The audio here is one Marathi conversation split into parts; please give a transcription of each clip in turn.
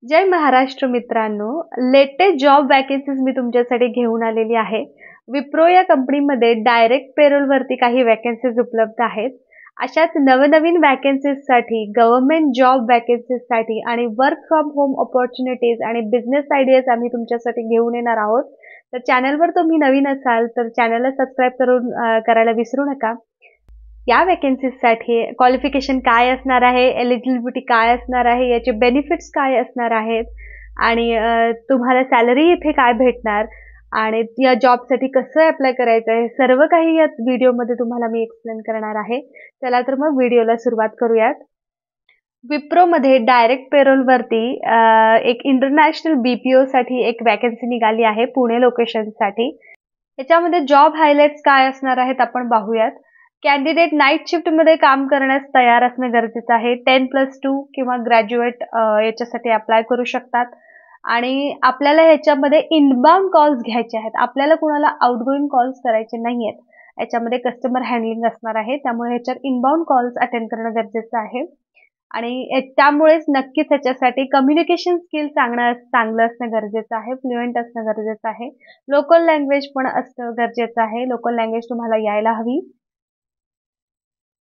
जय महाराष्ट्र मित्रांनो, लेटेस्ट जॉब वॅकन्सीज मी तुमच्यासाठी घेऊन आलेली आहे. विप्रो या कंपनीमध्ये डायरेक्ट पेरोलवरती काही वॅकन्सीज उपलब्ध आहेत. अशाच नवनवीन वॅकन्सीजसाठी, गव्हर्नमेंट जॉब वॅकन्सीजसाठी आणि वर्क फ्रॉम होम अपॉर्च्युनिटीज आणि बिझनेस आयडियाज आम्ही तुमच्यासाठी घेऊन येणार आहोत. तर चॅनलवर तुम्ही नवीन असाल तर चॅनलला सबस्क्राईब करायला विसरू नका. या वॅकन्सीजसाठी क्वालिफिकेशन काय असणार आहे, एलिजिबिलिटी काय असणार आहे, याचे बेनिफिट्स काय असणार आहेत आणि तुम्हाला सॅलरी इथे काय भेटणार आणि या जॉबसाठी कसं अप्लाय करायचं आहे, सर्व काही या व्हिडिओमध्ये तुम्हाला मी एक्सप्लेन करणार आहे. चला तर मग व्हिडिओला सुरुवात करूयात. विप्रोमध्ये डायरेक्ट पेरोलवरती एक इंटरनॅशनल BPO साठी एक वॅकन्सी निघाली आहे पुणे लोकेशनसाठी. याच्यामध्ये जॉब हायलाइट्स काय असणार आहेत आपण पाहूयात. कॅन्डिडेट नाईट शिफ्टमध्ये काम करण्यास तयार असणं गरजेचं आहे. 10+2 किंवा ग्रॅज्युएट याच्यासाठी अप्लाय करू शकतात आणि आपल्याला ह्याच्यामध्ये इनबाउंड कॉल्स घ्यायचे आहेत. आपल्याला कुणाला आउटगोइंग कॉल्स करायचे नाही आहेत. याच्यामध्ये कस्टमर हँडलिंग असणार आहे, त्यामुळे ह्याच्यात इनबाउंड कॉल्स अटेंड करणं गरजेचं आहे आणि त्यामुळेच नक्कीच ह्याच्यासाठी कम्युनिकेशन स्किल चांगलं असणं गरजेचं आहे, फ्लुएंट असणं गरजेचं आहे. लोकल लँग्वेज पण असणं गरजेचं आहे. लोकल लँग्वेज तुम्हाला यायला हवी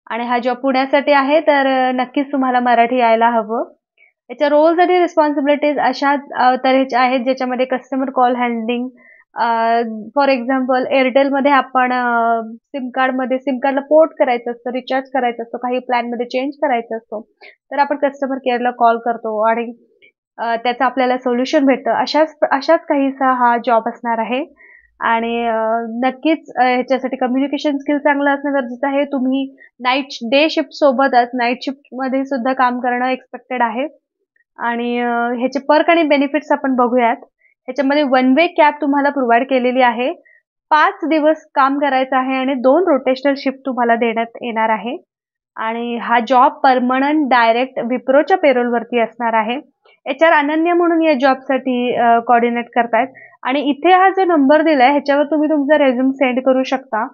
आणि हा जॉब पुण्यासाठी आहे, तर नक्कीच तुम्हाला मराठी यायला हवं. याच्या रोल्स आणि रिस्पॉन्सिबिलिटीज अशा तऱ्हेच्या आहेत ज्याच्यामध्ये customer call handling, for example एअरटेलमध्ये आपण सिम कार्डला पोर्ट करायचं असतं, रिचार्ज करायचं असतं, काही प्लॅनमध्ये चेंज करायचं असतो, तर आपण कस्टमर केअरला कॉल करतो आणि त्याचं आपल्याला सोल्युशन भेटतं. अशाच काहीसा हा जॉब असणार आहे आणि नक्कीच ह्याच्यासाठी कम्युनिकेशन स्किल चांगलं असणं गरजेचं आहे. तुम्ही डे शिफ्ट सोबतच नाईट शिफ्टमध्ये सुद्धा काम करणं एक्सपेक्टेड आहे आणि ह्याचे पर्क आणि बेनिफिट्स आपण बघूयात. ह्याच्यामध्ये वन वे कॅब तुम्हाला प्रोव्हाइड केलेली आहे. 5 दिवस काम करायचं आहे आणि 2 रोटेशनल शिफ्ट तुम्हाला देण्यात येणार आहे आणि हा जॉब परमनंट डायरेक्ट विप्रोच्या पेरोलवरती असणार आहे. HR अनन्या म्हणून या जॉबसाठी कोऑर्डिनेट करतायत आणि इथे हा जो नंबर दिलाय ह्याच्यावर तुम्ही तुमचा रेझ्यूम सेंड करू शकता.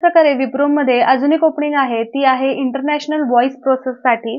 प्रकारे विप्रोमध्ये अजून एक ओपनिंग आहे, ती आहे इंटरनॅशनल व्हॉइस प्रोसेससाठी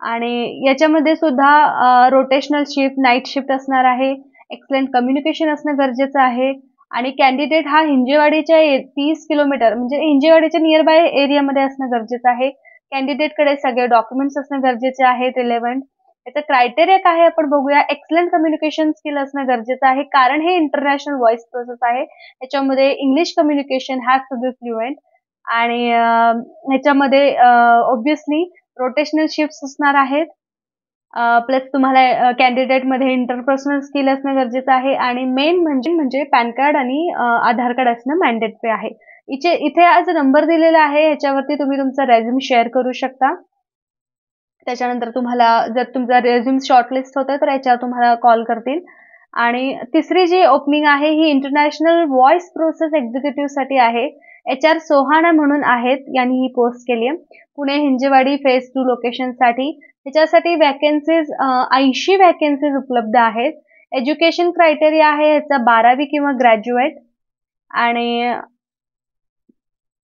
आणि याच्यामध्ये सुद्धा रोटेशनल शिफ्ट, नाईट शिफ्ट असणार आहे. एक्सलेंट कम्युनिकेशन असणं गरजेचं आहे आणि कॅन्डिडेट हा हिंजेवाडीच्या 30 किलोमीटर म्हणजे हिंजेवाडीच्या नियरबाय एरियामध्ये असणं गरजेचं आहे. कॅन्डिडेटकडे सगळे डॉक्युमेंट्स असणं गरजेचे आहेत रिलेव्हंट. याचा क्रायटेरिया काय आहे आपण बघूया. एक्सलेंट कम्युनिकेशन स्किल असणं गरजेचं आहे, कारण हे इंटरनॅशनल व्हॉइस प्रोसेस आहे. याच्यामध्ये English communication has to be fluent आणि ह्याच्यामध्ये ऑब्व्हियसली रोटेशनल शिफ्ट्स असणार आहेत. प्लस तुम्हाला कॅन्डिडेटमध्ये इंटरपर्सनल स्किल असणं गरजेचं आहे आणि मेन म्हणजे पॅन कार्ड आणि आधार कार्ड असणं मॅन्डेटरी आहे. इथे आज नंबर दिलेला आहे, ह्याच्यावरती तुम्ही तुमचा रेझ्यूम शेअर करू शकता. त्याच्यानंतर तुम्हाला जर तुमचा रेझ्यूम शॉर्टलिस्ट होतोय तर याच्यावर तुम्हाला कॉल करतील. आणि तिसरी जी ओपनिंग आहे ही इंटरनॅशनल व्हॉइस प्रोसेस एक्झिक्युटिव्हसाठी आहे. HR सोहाना म्हणून आहेत, यांनी ही पोस्ट केली आहे पुणे हिंजेवाडी फेज 2 लोकेशनसाठी. त्याच्यासाठी वॅकन्सीज 80 वॅकन्सीज उपलब्ध आहेत. एज्युकेशन क्रायटेरिया आहे ह्याचा 12वी किंवा ग्रॅज्युएट आणि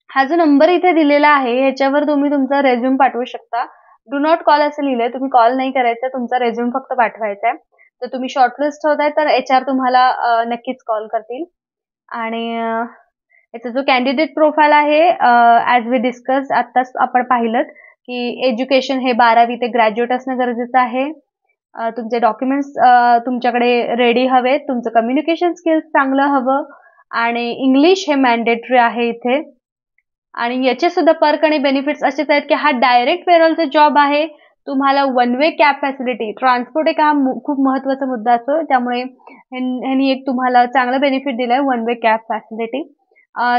हा जो नंबर इथे दिलेला आहे ह्याच्यावर तुम्ही तुमचा रेझ्यूम पाठवू शकता. डू नॉट कॉल असं लिहिलंय, तुम्ही कॉल नाही करायचा, तुमचा रेझ्यूम फक्त पाठवायचा आहे. तर तुम्ही शॉर्टलिस्ट होताय तर HR तुम्हाला नक्कीच कॉल करतील. आणि याचा जो कॅन्डिडेट प्रोफाईल आहे ॲज वी डिस्कस आत्ताच आपण पाहिलं की एज्युकेशन हे 12वी ते ग्रॅज्युएट असणं गरजेचं आहे. तुमचे डॉक्युमेंट्स तुमच्याकडे रेडी हवेत, तुमचं कम्युनिकेशन स्किल्स चांगलं हवं आणि इंग्लिश हे मॅन्डेटरी आहे इथे. आणि याचे सुद्धा पर्क आणि बेनिफिट्स असेच आहेत की हा डायरेक्ट पेरोलचा जॉब आहे. तुम्हाला one way cab facility, transport एक हा खूप महत्वाचा मुद्दा असतो, त्यामुळे ह्यांनी एक तुम्हाला चांगला बेनिफिट दिलाय वन वे कॅब फॅसिलिटी.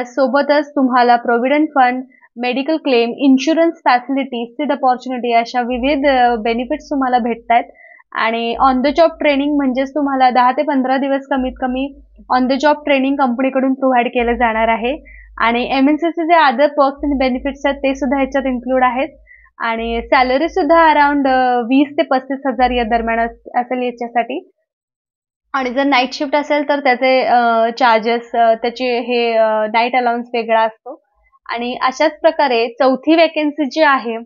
सोबतच तुम्हाला provident fund, medical claim, insurance facility, seed opportunity अशा विविध बेनिफिट्स तुम्हाला भेटतायत. आणि ऑन द जॉब ट्रेनिंग म्हणजेच तुम्हाला 10 ते 15 दिवस कमीत कमी ऑन द जॉब ट्रेनिंग कंपनीकडून प्रोव्हाइड केलं जाणार आहे. आणि MNCचे जे अदर पर्क्स आणि बेनिफिट्स आहेत ते सुद्धा ह्याच्यात इन्क्लूड आहेत आणि सॅलरी सुद्धा अराउंड 20 ते 35 हजार या दरम्यान असेल याच्यासाठी. आणि जर नाईट शिफ्ट असेल तर त्याचे चार्जेस, त्याचे हे नाईट अलाउन्स वेगळा असतो. आणि अशाच प्रकारे चौथी वॅकन्सी जी आहे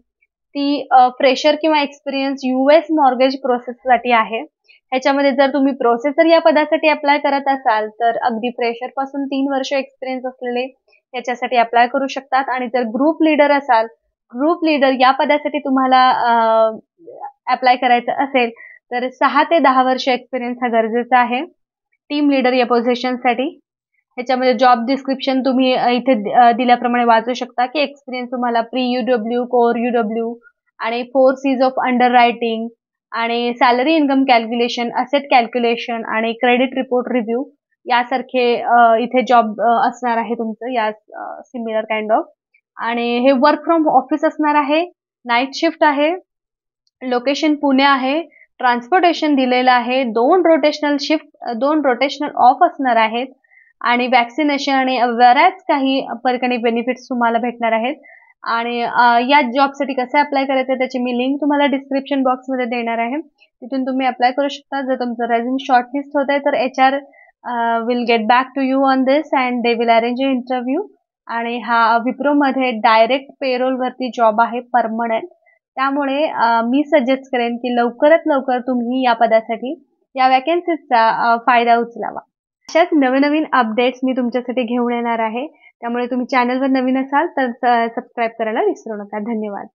ती फ्रेशर किंवा एक्सपिरियन्स US मॉर्गेज प्रोसेससाठी आहे. ह्याच्यामध्ये जर तुम्ही प्रोसेसर या पदासाठी अप्लाय करत असाल तर अगदी फ्रेशर पासून 3 वर्ष एक्सपिरियन्स असलेले याच्यासाठी अप्लाय करू शकतात. आणि जर ग्रुप लीडर असाल, ग्रुप लीडर या पदासाठी तुम्हाला अप्लाय करायचं असेल तर 6 ते 10 वर्ष एक्सपिरियन्स हा गरजेचा आहे टीम लीडर या पोझिशनसाठी. ह्याच्यामध्ये जॉब डिस्क्रिप्शन तुम्ही इथे दिल्याप्रमाणे वाचू शकता की एक्सपिरियन्स तुम्हाला प्री UW, कोर UW आणि 4 C's ऑफ अंडर रायटिंग आणि salary income calculation, asset calculation आणि क्रेडिट रिपोर्ट रिव्ह्यू यासारखे इथे जॉब असणार आहे तुमचं या सिमिलर काइंड ऑफ. आणि हे वर्क फ्रॉम ऑफिस असणार आहे, नाईट शिफ्ट आहे, लोकेशन पुणे आहे, ट्रान्सपोर्टेशन दिलेलं आहे, 2 रोटेशनल ऑफ असणार आहेत आणि वॅक्सिनेशन आणि बऱ्याच काही परकनी बेनिफिट्स तुम्हाला भेटणार आहेत. आणि या जॉबसाठी कसं अप्लाय करायचं त्याची मी लिंक तुम्हाला डिस्क्रिप्शन बॉक्समध्ये देणार आहे. तिथून तुम्ही अप्लाय करू शकता. जर तुमचं रेझ्युम शॉर्टलिस्ट होत आहे तर HR will get back to you on this and they will arrange a interview. आणि हा विप्रोमध्ये डायरेक्ट पेरोलवरती जॉब आहे, परमनंट. त्यामुळे मी सजेस्ट करेन की लवकरात लवकर तुम्ही या पदासाठी या वॅकन्सीजचा फायदा उचलावा. अशाच नवनवीन अपडेट्स मी तुमच्यासाठी घेऊन येणार आहे. त्यामुळे तुम्ही चॅनलवर नवीन असाल तर सबस्क्राईब करायला विसरू नका. धन्यवाद.